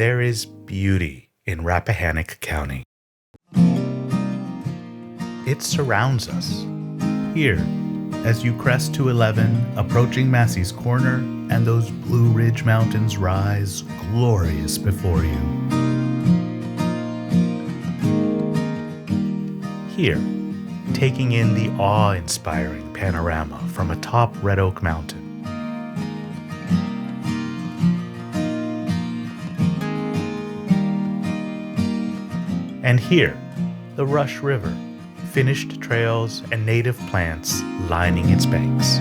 There is beauty in Rappahannock County. It surrounds us. Here, as you crest to 11, approaching Massey's Corner, and those Blue Ridge Mountains rise glorious before you. Here, taking in the awe-inspiring panorama from atop Red Oak Mountain. And here, the Rush River, finished trails and native plants lining its banks.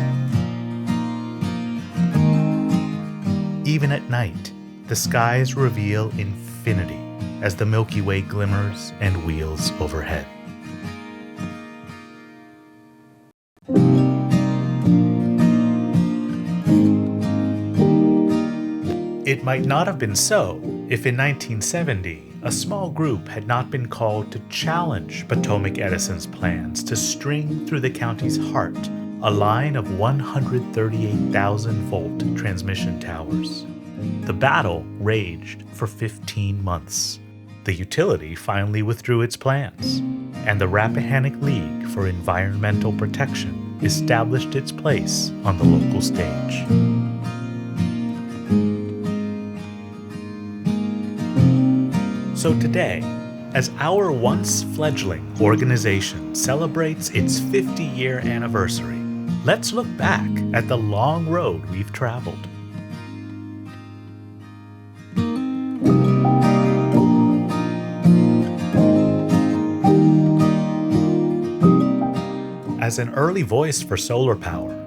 Even at night, the skies reveal infinity as the Milky Way glimmers and wheels overhead. It might not have been so if in 1970, a small group had not been called to challenge Potomac Edison's plans to string through the county's heart a line of 138,000-volt transmission towers. The battle raged for 15 months. The utility finally withdrew its plans, and the Rappahannock League for Environmental Protection established its place on the local stage. So today, as our once fledgling organization celebrates its 50-year anniversary, let's look back at the long road we've traveled. As an early voice for solar power,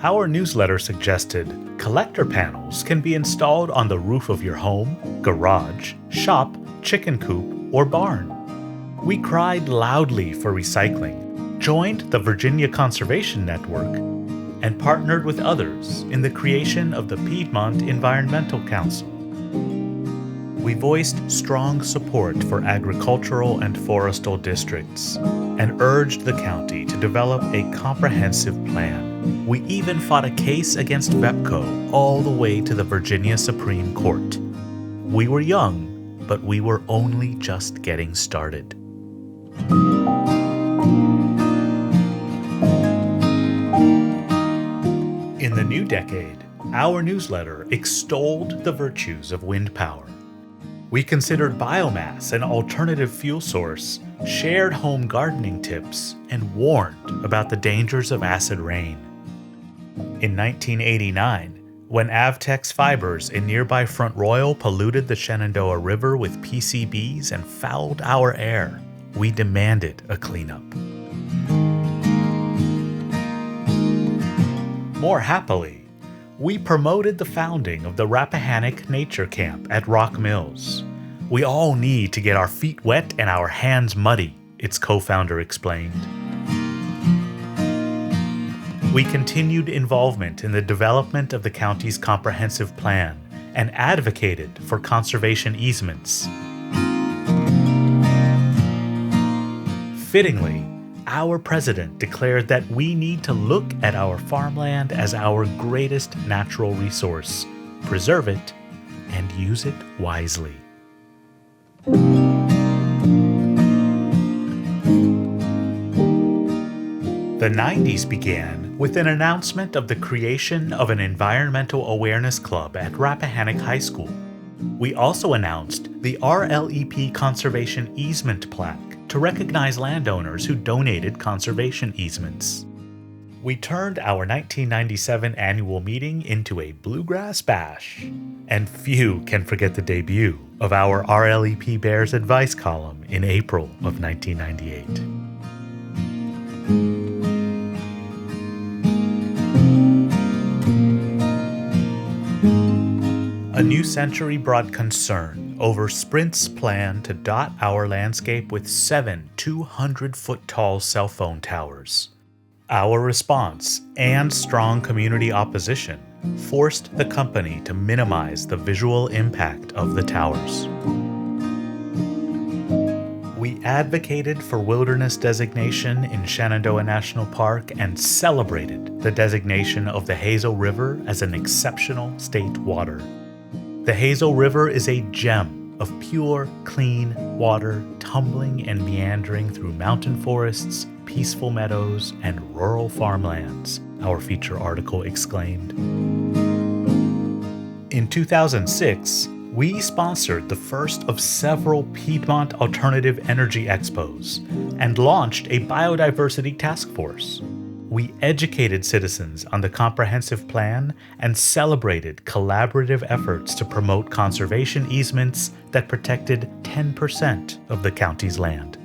our newsletter suggested collector panels can be installed on the roof of your home, garage, shop, chicken coop, or barn. We cried loudly for recycling, joined the Virginia Conservation Network, and partnered with others in the creation of the Piedmont Environmental Council. We voiced strong support for agricultural and forestal districts and urged the county to develop a comprehensive plan. We even fought a case against VEPCO all the way to the Virginia Supreme Court. We were young, but we were only just getting started. In the new decade, our newsletter extolled the virtues of wind power. We considered biomass an alternative fuel source, shared home gardening tips, and warned about the dangers of acid rain. In 1989, when Avtex fibers in nearby Front Royal polluted the Shenandoah River with PCBs and fouled our air, we demanded a cleanup. More happily, we promoted the founding of the Rappahannock Nature Camp at Rock Mills. We all need to get our feet wet and our hands muddy, its co-founder explained. We continued involvement in the development of the county's comprehensive plan and advocated for conservation easements. Fittingly, our president declared that we need to look at our farmland as our greatest natural resource, preserve it, and use it wisely. The 90s began with an announcement of the creation of an Environmental Awareness Club at Rappahannock High School. We also announced the RLEP Conservation Easement Plaque to recognize landowners who donated conservation easements. We turned our 1997 annual meeting into a bluegrass bash, and few can forget the debut of our RLEP Bears Advice column in April of 1998. A new century brought concern over Sprint's plan to dot our landscape with 7 200-foot-tall cell phone towers. Our response and strong community opposition forced the company to minimize the visual impact of the towers. We advocated for wilderness designation in Shenandoah National Park and celebrated the designation of the Hazel River as an exceptional state water. The Hazel River is a gem of pure, clean water tumbling and meandering through mountain forests, peaceful meadows, and rural farmlands, our feature article exclaimed. In 2006, we sponsored the first of several Piedmont Alternative Energy Expos and launched a biodiversity task force. We educated citizens on the comprehensive plan and celebrated collaborative efforts to promote conservation easements that protected 10% of the county's land.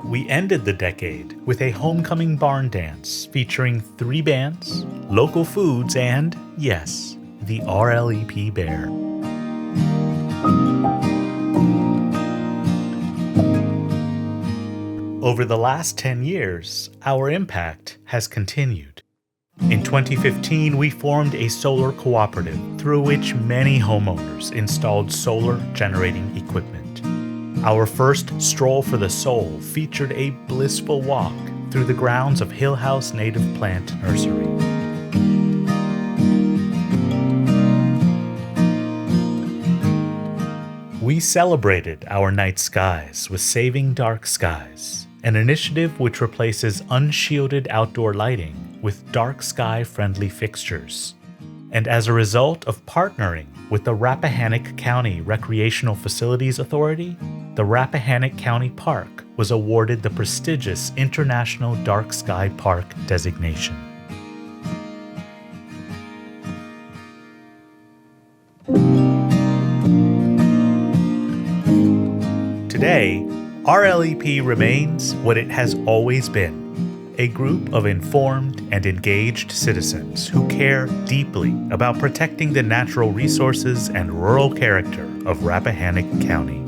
We ended the decade with a homecoming barn dance featuring 3 bands, local foods, and, yes, the RLEP bear. Over the last 10 years, our impact has continued. In 2015, we formed a solar cooperative through which many homeowners installed solar generating equipment. Our first Stroll for the Soul featured a blissful walk through the grounds of Hill House Native Plant Nursery. We celebrated our night skies with Saving Dark Skies, an initiative which replaces unshielded outdoor lighting with dark sky-friendly fixtures. And as a result of partnering with the Rappahannock County Recreational Facilities Authority, the Rappahannock County Park was awarded the prestigious International Dark Sky Park designation. Today, RLEP remains what it has always been, a group of informed and engaged citizens who care deeply about protecting the natural resources and rural character of Rappahannock County.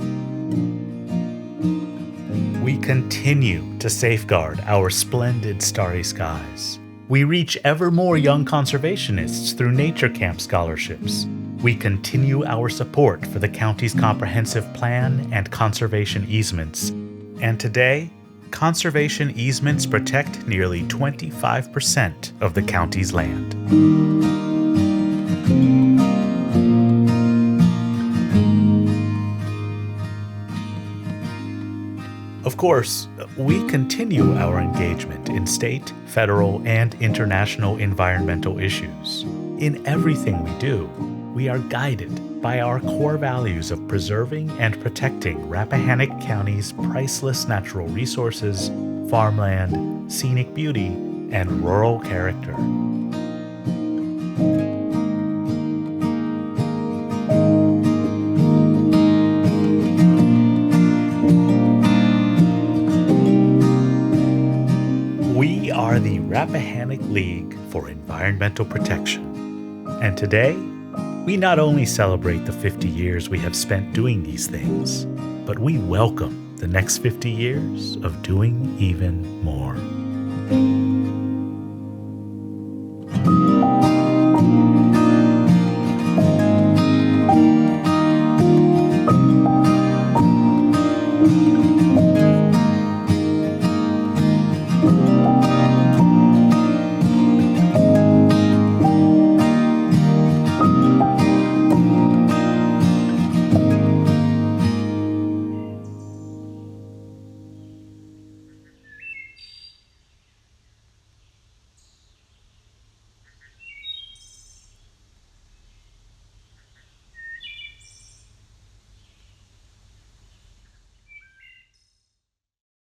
We continue to safeguard our splendid starry skies. We reach ever more young conservationists through nature camp scholarships. We continue our support for the county's comprehensive plan and conservation easements. And today, conservation easements protect nearly 25% of the county's land. Of course, we continue our engagement in state, federal, and international environmental issues. In everything we do, we are guided by our core values of preserving and protecting Rappahannock County's priceless natural resources, farmland, scenic beauty, and rural character. We are the Rappahannock League for Environmental Protection, and today, we not only celebrate the 50 years we have spent doing these things, but we welcome the next 50 years of doing even more.